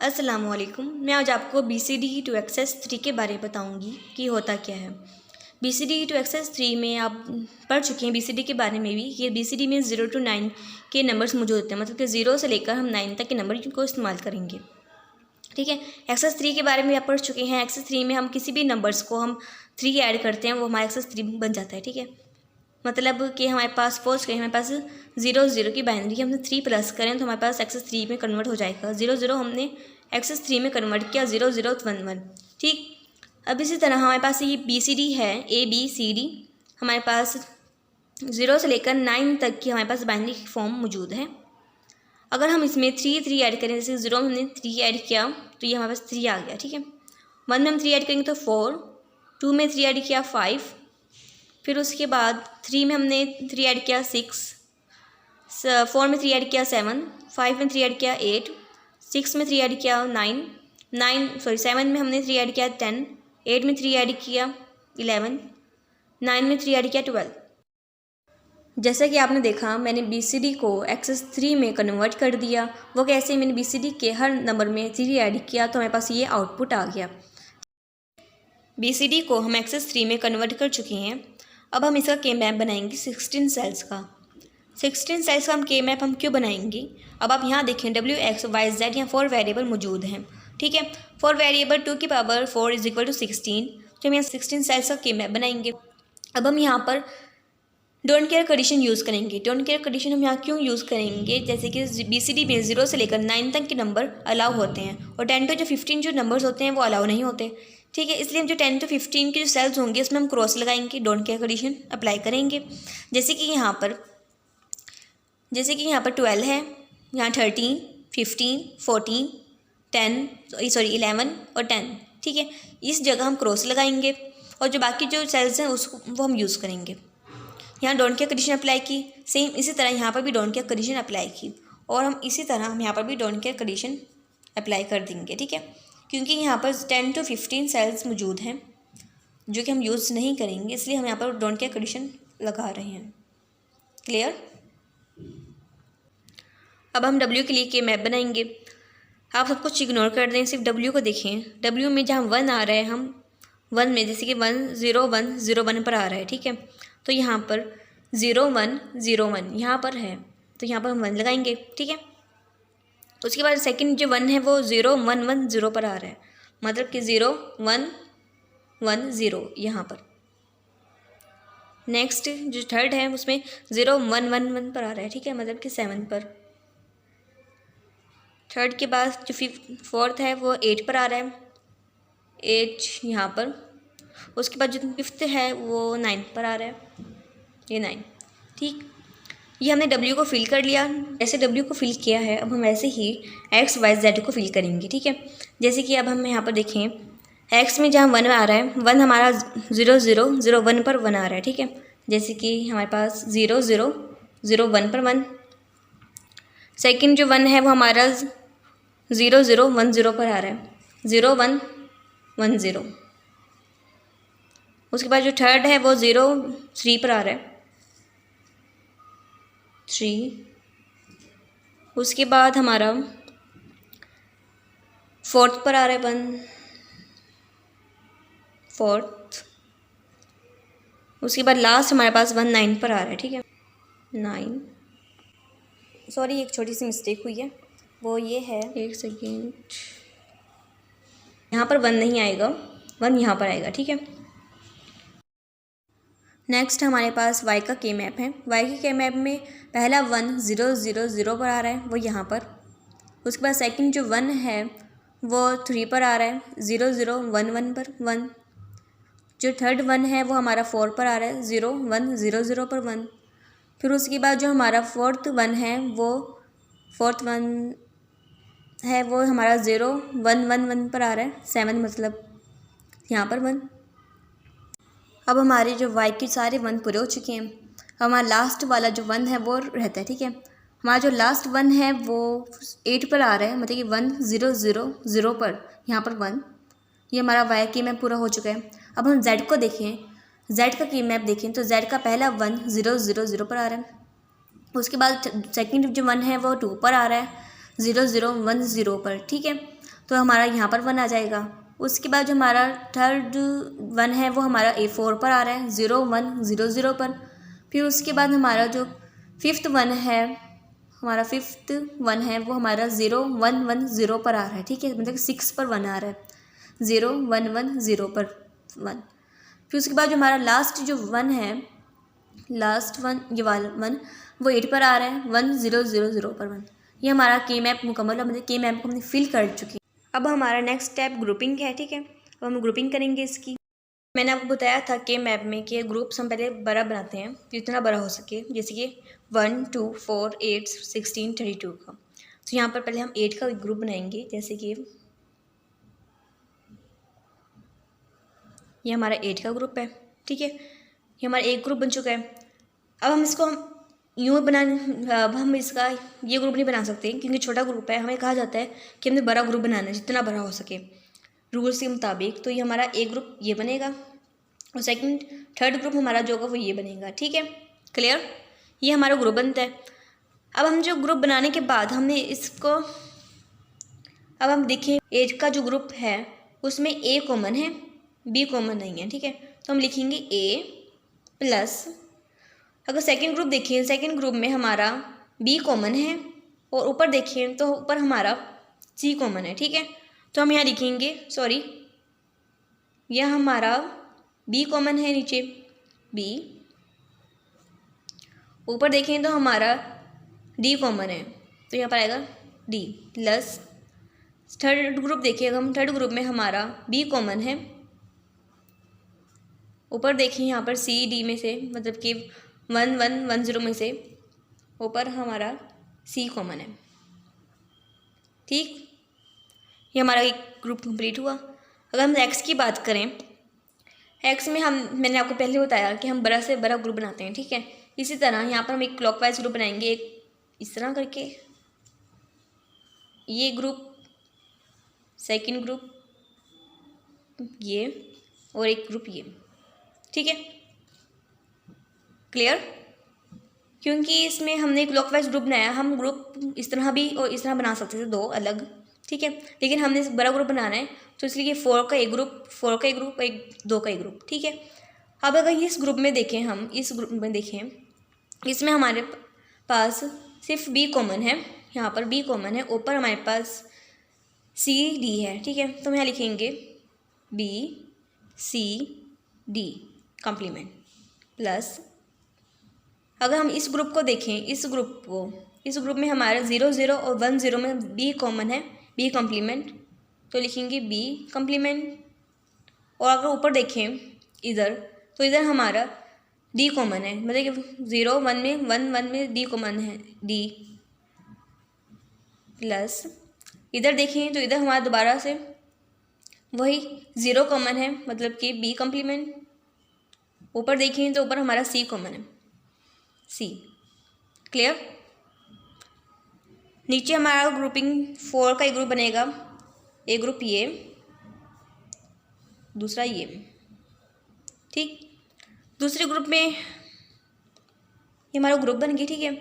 अस्सलामुअलैकुम। मैं आज आपको BCD टू एक्सेस 3 के बारे में बताऊंगी कि होता क्या है। BCD टू एक्सेस 3 में आप पढ़ चुके हैं BCD के बारे में भी। ये BCD में 0 to 9 के नंबर्स मौजूद होते हैं, मतलब कि 0 से लेकर हम 9 तक के नंबर को इस्तेमाल करेंगे। ठीक है, एक्सेस 3 के बारे में आप पढ़ चुके हैं। एक्सेस 3 में हम किसी भी नंबर्स को हम 3 ऐड करते हैं, वो हमारा एक्सेस 3 बन जाता है। ठीक है, मतलब कि हमारे पास सपोज करें हमारे पास 0 0 की बाइनरी हमने 3 प्लस करें तो हमारे पास एक्सेस 3 में कन्वर्ट हो जाएगा। 0 0 हमने एक्सेस 3 में कन्वर्ट किया, 0 0 1 1। ठीक, अब इसी तरह हमारे पास ये BCD है, ABCD। हमारे पास 0 से लेकर 9 तक की हमारे पास बाइनरी फॉर्म मौजूद है। अगर हम इसमें 3 3 ऐड करें, जैसे 0 में हमने 3 ऐड किया तो ये हमारे पास 3 आ गया। ठीक है, 1 में हम 3 ऐड करेंगे तो 4, 2 में 3 ऐड किया 5, फिर उसके बाद 3 में हमने 3 ऐड किया 6, 4 में 3 ऐड किया 7, 5 में 3 ऐड किया 8, 6 में 3 ऐड किया 7 में हमने 3 ऐड किया 10, 8 में 3 ऐड किया 11, 9 में 3 ऐड किया 12। जैसा कि आपने देखा, मैंने BCD को एक्सेस 3 में कन्वर्ट कर दिया। वो कैसे? मैंने BCD के हर नंबर में 3 ऐड किया तो हमारे पास ये आउटपुट आ गया। BCD को हम एक्सेस 3 में कन्वर्ट कर चुके हैं। अब हम इसका के मैप बनाएंगे 16 सेल्स का। 16 सेल्स का हम क्यों बनाएंगे? अब आप यहाँ देखें, WX, YZ यहाँ 4 वेरिएबल मौजूद हैं। ठीक है, 4 वेरिएबल 2 की पावर 4 इज इक्वल टू 16। तो हम यहाँ 16 सेल्स का के मैप बनाएंगे। अब हम यहाँ पर डोंट केयर कंडीशन यूज़ करेंगे। डोंट केयर कंडीशन हम यहाँ क्यों यूज़ करेंगे? जैसे कि BCD में 0 से लेकर 9 तक के नंबर अलाउ होते हैं और 10 to 15 जो नंबर्स होते हैं वो अलाउ नहीं होते। ठीक है, इसलिए हम जो 10 to 15 के जो सेल्स होंगे उसमें हम क्रॉस लगाएंगे, डोंट केयर कंडीशन अप्लाई करेंगे। जैसे कि यहाँ पर 12 है, यहाँ 13, 15, 14, 11 और 10। ठीक है, इस जगह हम क्रॉस लगाएंगे और जो बाकी जो सेल्स हैं उसको वो हम यूज़ करेंगे। यहाँ डोंट केयर कंडीशन अप्लाई की, सेम इसी तरह यहाँ पर भी डोंट केयर कंडीशन अप्लाई की और हम इसी तरह हम यहाँ पर भी डोंट केयर कंडीशन अप्लाई कर देंगे। ठीक है, क्योंकि यहाँ पर 10 to 15 सेल्स मौजूद हैं जो कि हम यूज़ नहीं करेंगे, इसलिए हम यहाँ पर डोंट केयर कंडीशन लगा रहे हैं। क्लियर? अब हम W के लिए के मैप बनाएंगे। आप सब कुछ इग्नोर कर दें, सिर्फ W को देखें। W में जहाँ 1 आ रहा है, हम 1 में जैसे कि 1 0 1 0 1 पर आ रहा है। ठीक है, तो यहाँ पर 0 1 0 1 यहाँ पर है तो यहाँ पर हम 1 लगाएंगे। ठीक है, उसके बाद सेकंड जो 1 है वो 0 1 1 0 पर आ रहा है, मतलब कि 0 1 1 0 यहाँ पर। नेक्स्ट जो थर्ड है उसमें 0 1 1 1 पर आ रहा है। ठीक है, मतलब कि 7 पर। थर्ड के बाद जो फोर्थ है वो 8 पर आ रहा है, 8 यहाँ पर। उसके बाद जो फिफ्थ है वो 9 पर आ रहा है, ये 9। ठीक, ये हमने W को फिल कर लिया। ऐसे W को फिल किया है, अब हम ऐसे ही X Y Z को फिल करेंगे। ठीक है, जैसे कि अब हम यहाँ पर देखें, X में जहाँ 1 आ रहा है, 1 हमारा 0 0 0 1 पर 1 आ रहा है। ठीक है, जैसे कि हमारे पास 0 0 0 1 पर 1। सेकंड जो 1 है वो हमारा 0 0 1 0 पर आ रहा है, 0 1 1 0। उसके बाद जो थर्ड है वो 0 3 पर आ रहा है, 3। उसके बाद हमारा फोर्थ पर आ रहा है 1 4। उसके बाद लास्ट हमारे पास 1 9 पर आ रहा है। ठीक है, 9। सॉरी, एक छोटी सी मिस्टेक हुई है, वो ये है, एक सेकेंड, यहाँ पर 1 नहीं आएगा, 1 यहाँ पर आएगा। ठीक है, नेक्स्ट हमारे पास Y का के मैप है। Y के के मैप में पहला 1 0 0 0 पर आ रहा है, वो यहाँ पर। उसके बाद सेकंड जो 1 है वो 3 पर आ रहा है, 0 0 1 1 पर 1। जो थर्ड 1 है वो हमारा 4 पर आ रहा है, 0 1 0 0 पर 1। फिर उसके बाद जो हमारा फोर्थ 1 है वो हमारा 0 1 1 1 पर आ रहा है, 7, मतलब यहाँ पर 1। अब हमारे जो Y के सारे 1 पूरे हो चुके हैं। हमारा लास्ट वाला जो 1 है वो रहता है। ठीक है, हमारा जो लास्ट 1 है वो 8 पर आ रहा है, मतलब कि 1 0 0 0 पर यहाँ पर 1। ये हमारा Y के मैप पूरा हो चुका है। अब हम Z को देखें, Z का की मैप देखें तो Z का पहला 1 0 0 0 पर आ रहा है। उसके बाद सेकंड जो 1 है वो 2 पर आ रहा है, 0 0 1 0 पर। ठीक है, तो हमारा यहाँ पर 1 आ जाएगा। उसके बाद जो हमारा थर्ड 1 है वो हमारा A4 पर आ रहा है, 0 1 0 0 पर। फिर उसके बाद हमारा जो फिफ्थ 1 है, हमारा फिफ्थ 1 है वो हमारा 0 1 1 0 पर आ रहा है, ठीक है, मतलब 6 पर 1 आ रहा है, 0 1 1 0 पर 1। फिर उसके बाद जो हमारा लास्ट जो 1 है, लास्ट 1 ये वाला 1 वो 8 पर आ रहा है, 1 0 0 0 पर 1। ये हमारा के मैप मुकम्मल है, मतलब के मैप को हमने फिल कर चुके हैं। अब हमारा नेक्स्ट स्टेप ग्रुपिंग है, ठीक है। अब हम ग्रुपिंग करेंगे इसकी। मैंने आपको बताया था के मैप में कि ग्रुप्स हम पहले बड़ा बनाते हैं, जितना बड़ा हो सके, जैसे कि 1 2 4 8 16 32 का। तो यहाँ पर पहले हम 8 का ग्रुप बनाएंगे, जैसे कि ये हमारा 8 का ग्रुप है, ठीक है। ये हमारा एक ग्रुप बन चुका है। अब हम इसको यूँ अब हम इसका ये ग्रुप नहीं बना सकते क्योंकि छोटा ग्रुप है। हमें कहा जाता है कि हमने बड़ा ग्रुप बनाना है, जितना बड़ा हो सके रूल्स के मुताबिक। तो ये हमारा एक ग्रुप ये बनेगा और थर्ड ग्रुप हमारा जो होगा वो ये बनेगा, ठीक है, क्लियर। ये हमारा ग्रुप बनता है। अब हम जो ग्रुप बनाने के बाद हमने इसको, अब हम देखें 8 का जो ग्रुप है उसमें A कॉमन है, B कॉमन नहीं है, ठीक है। तो हम लिखेंगे A प्लस, अगर सेकंड ग्रुप देखें, सेकंड ग्रुप में हमारा B कॉमन है और ऊपर देखें तो ऊपर हमारा C कॉमन है, ठीक है। तो हम यहाँ लिखेंगे, सॉरी, यह हमारा B कॉमन है, नीचे B, ऊपर देखें तो हमारा D कॉमन है, तो यहाँ पर आएगा D प्लस। थर्ड ग्रुप देखिए, अगर हम थर्ड ग्रुप में हमारा B कॉमन है, ऊपर देखिए यहाँ पर C D में से, मतलब कि 1 1 1 0 में से ऊपर हमारा C कॉमन है, ठीक। ये हमारा एक ग्रुप कंप्लीट हुआ। अगर हम X की बात करें, X में मैंने आपको पहले बताया कि हम बड़ा से बड़ा ग्रुप बनाते हैं, ठीक है। इसी तरह यहाँ पर हम एक क्लॉकवाइज ग्रुप बनाएंगे, एक इस तरह करके, ये ग्रुप, सेकंड ग्रुप ये, और एक ग्रुप ये, ठीक है, क्लियर। क्योंकि इसमें हमने क्लॉकवाइज ग्रुप बनाया, हम ग्रुप इस तरह भी और इस तरह बना सकते थे, दो अलग, ठीक है, लेकिन हमने इस बड़ा ग्रुप बनाना है तो इसलिए 4 का एक ग्रुप, 4 का एक ग्रुप, 2 का एक ग्रुप, ठीक है। अब अगर इस ग्रुप में देखें, हम इस ग्रुप में देखें, इसमें हमारे पास सिर्फ B कॉमन है, यहाँ पर B कॉमन है, ऊपर हमारे पास C D है, ठीक है। तो हम यहाँ लिखेंगे B C D complement plus, अगर हम इस ग्रुप को देखें, इस ग्रुप में हमारा 0 0 और 1 0 में B कॉमन है, B कॉम्प्लीमेंट, तो लिखेंगे B कॉम्प्लीमेंट। और अगर ऊपर देखें इधर, तो इधर हमारा D कॉमन है, मतलब कि 0 1 में 1 में D कॉमन है, D प्लस, इधर देखें तो इधर हमारा दोबारा से वही 0 कॉमन है, मतलब कि B कॉम्प्लीमेंट। ऊपर देखें तो ऊपर हमारा C कॉमन है, C, क्लियर। नीचे हमारा ग्रुपिंग 4 का एक ग्रुप बनेगा, एक ग्रुप ये, दूसरा ये, ठीक। दूसरे ग्रुप में ये हमारा ग्रुप बन गया, ठीक है।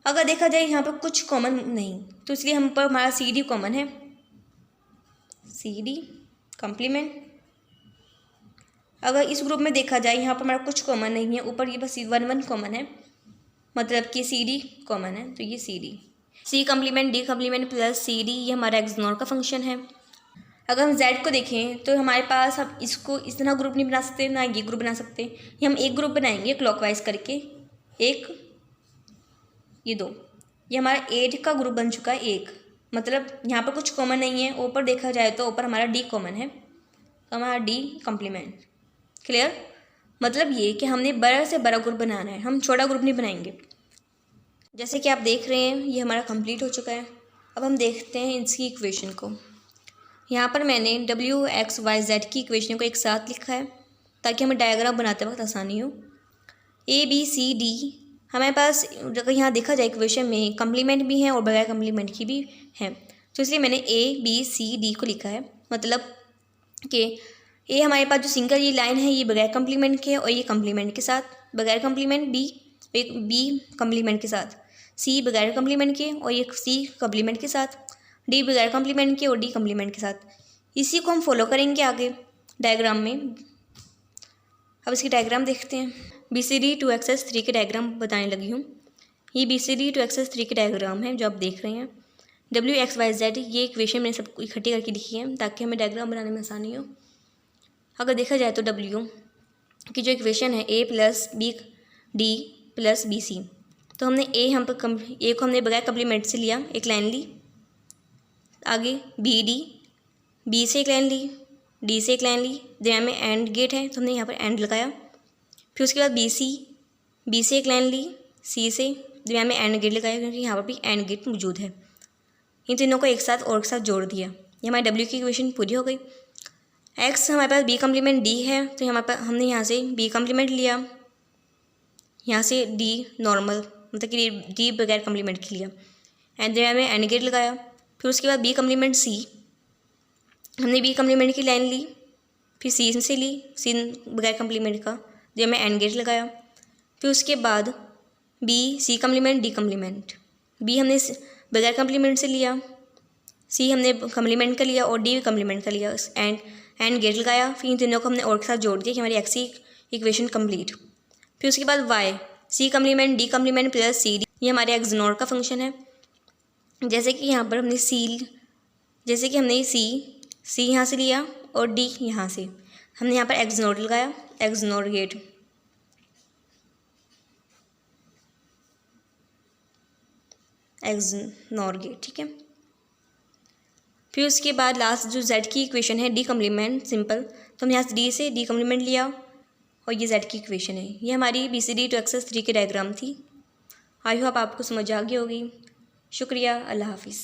अगर देखा जाए यहाँ पर कुछ कॉमन नहीं, तो इसलिए हम पर हमारा C D कॉमन है, C D कॉम्प्लीमेंट। अगर इस ग्रुप में देखा जाए यहाँ पर हमारा कुछ कॉमन नहीं है, ऊपर ये बस 1 1 कॉमन है, मतलब कि C D कॉमन है, तो ये C D, C complement D complement plus C D, ये हमारा एक्सनोर का फंक्शन है। अगर हम Z को देखें तो हमारे पास, हम इसको इस तरह ग्रुप नहीं बना सकते, ना ये ग्रुप बना सकते, ये हम एक ग्रुप बनाएंगे क्लॉकवाइज करके, एक, ये 2, ये हमारा 8 का ग्रुप बन चुका है, एक, मतलब यहाँ पर कुछ कॉमन नहीं है। ऊपर देखा जाए तो ऊपर हमारा D कॉमन है, तो हमारा D कॉम्प्लीमेंट, क्लियर। मतलब ये कि हमने बड़ा से बड़ा ग्रुप बनाना है, हम छोटा ग्रुप नहीं बनाएंगे। जैसे कि आप देख रहे हैं ये हमारा कंप्लीट हो चुका है। अब हम देखते हैं इसकी इक्वेशन को। यहाँ पर मैंने W/X/Y/Z की इक्वेशन को एक साथ लिखा है ताकि हमें डायग्राम बनाते वक्त आसानी हो। ABCD हमारे पास, अगर यहाँ देखा जाए इक्वेशन में कम्प्लीमेंट भी है और बगैर कम्प्लीमेंट की भी है, तो इसलिए मैंने ABCD को लिखा है। मतलब कि A हमारे पास जो सिंगल ये लाइन है ये बगैर कम्प्लीमेंट के है, और ये कम्प्लीमेंट के साथ, बगैर कम्प्लीमेंट B कम्प्लीमेंट के साथ, C बगैर कम्प्लीमेंट के और ये C कम्प्लीमेंट के साथ। डी बगैर कम्प्लीमेंट के और डी कम्प्लीमेंट के साथ। इसी को हम फॉलो करेंगे आगे डायग्राम में। अब इसकी डायग्राम देखते हैं। BCD to एक्सेस 3 के डायग्राम बताने लगी हूँ। ये BCD to एक्सेस 3 के डायग्राम है जो आप देख रहे हैं। WXYZ ये इक्वेशन मैंने सबको इकट्ठी करके लिखी है ताकि हमें डायग्राम बनाने में आसानी हो। अगर देखा जाए तो W की जो इक्वेशन है A + BD + BC, तो हमने A को हमने बगैर कम्प्लीमेंट से लिया, एक लाइन ली। आगे BD, B से एक लाइन ली, D से एक लाइन ली, दरम्यान में एंड गेट है तो हमने यहाँ पर एंड लगाया। फिर उसके बाद B से एक लाइन ली, C से, दरम्यान में एंड गेट लगाया क्योंकि यहाँ पर भी एंड गेट मौजूद है। इन तीनों को एक साथ और एक साथ जोड़ दिया, ये हमारी W की इक्वेशन पूरी हो गई। X हमारे पास B कम्प्लीमेंट D है तो हमारे पास हमने यहाँ से B कम्प्लीमेंट लिया, यहाँ से D नॉर्मल मतलब कि D बगैर कम्प्लीमेंट के लिया, एंड दरम्यान में एंड गेट लगाया। फिर उसके बाद B कम्प्लीमेंट C, हमने B कम्प्लीमेंट की लाइन ली, फिर C से ली, C बगैर कम्प्लीमेंट का, दरम्यान में एंड गेट लगाया। फिर उसके बाद B C complement D complement, B हमने बगैर कम्प्लीमेंट से लिया, C हमने कम्प्लीमेंट का लिया और D कम्प्लीमेंट का लिया, एंड गेट लगाया। फिर इन तीनों को हमने और के साथ जोड़ दिया कि हमारी X की इक्वेशन कंप्लीट। फिर उसके बाद Y C complement D complement + CD, ये हमारे एक्सनोर का फंक्शन है। जैसे कि यहाँ पर हमने C यहाँ से लिया और D यहाँ से, हमने यहाँ पर एक्सनोर लगाया, एक्सनोर गेट। ठीक है। फिर उसके बाद लास्ट जो Z की इक्वेशन है D कम्प्लीमेंट सिंपल, तो हम यहाँ से D कम्प्लीमेंट लिया और ये Z की इक्वेशन है। ये हमारी BCD to एक्सेस 3 की डायग्राम थी। आई होप आपको समझ आ गई होगी। शुक्रिया, अल्लाह हाफिज़।